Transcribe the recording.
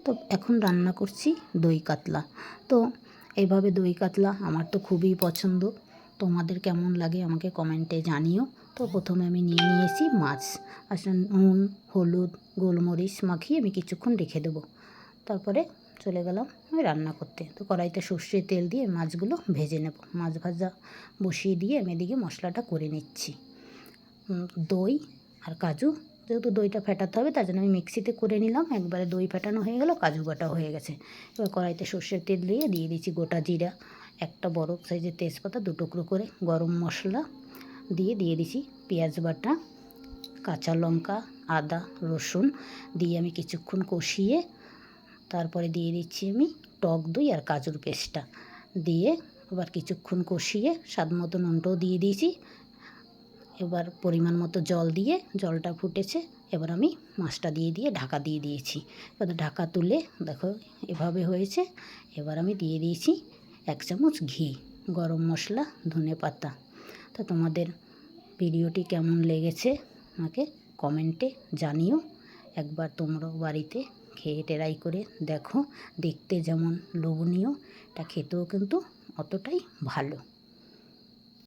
তো এখন রান্না করছি দই কাতলা। তো এইভাবে দই কাতলা আমার তো খুবই পছন্দ, তোমাদের কেমন লাগে আমাকে কমেন্টে জানিও। তো প্রথমে আমি নিয়ে নিয়েছি মাছ, আসলে নুন হলুদ গোলমরিচ মাখিয়ে আমি কিছুক্ষণ রেখে দেবো। তারপরে চলে গেলাম আমি রান্না করতে। তো কড়াইতে সর্ষের তেল দিয়ে মাছগুলো ভেজে নেব। মাছ ভাজা বসিয়ে দিয়ে আমি এদিকে মশলাটা করে নিচ্ছি। দই আর কাজু, যেহেতু দইটা ফেটাতে হবে তার জন্য আমি মিক্সিতে করে নিলাম, একবারে দই ফেটানো হয়ে গেল, কাজু বাটা হয়ে গেছে। এবার কড়াইতে সর্ষের তেল দিয়ে দিচ্ছি গোটা জিরা, একটা বড় সাইজের তেজপাতা 2 টুকরো করে, গরম মশলা দিয়ে দিচ্ছি পেঁয়াজ বাটা, কাঁচা লঙ্কা আদা রসুন দিয়ে আমি কিছুক্ষণ কষিয়ে তারপরে দিয়ে দিচ্ছি আমি টক দই আর কাজুর পেস্টটা দিয়ে এবার কিছুক্ষণ কষিয়ে স্বাদ মতো নুনটাও দিয়ে দিয়েছি। এবার পরিমাণ মতো জল দিয়ে জলটা ফুটেছে, এবার আমি মাছটা দিয়ে ঢাকা দিয়ে দিয়েছি। এবার ঢাকা তুলে দেখো এভাবে হয়েছে। এবার আমি দিয়ে দিয়েছি 1 চামচ ঘি, গরম মশলা ধনে পাতা। তো তোমাদের ভিডিওটি কেমন লেগেছে আমাকে কমেন্টে জানিও। একবার তোমরাও বাড়িতে খেয়ে ট্রাই করে দেখো, দেখতে যেমন লোভনীয় এটা খেতেও কিন্তু অতটাই ভালো।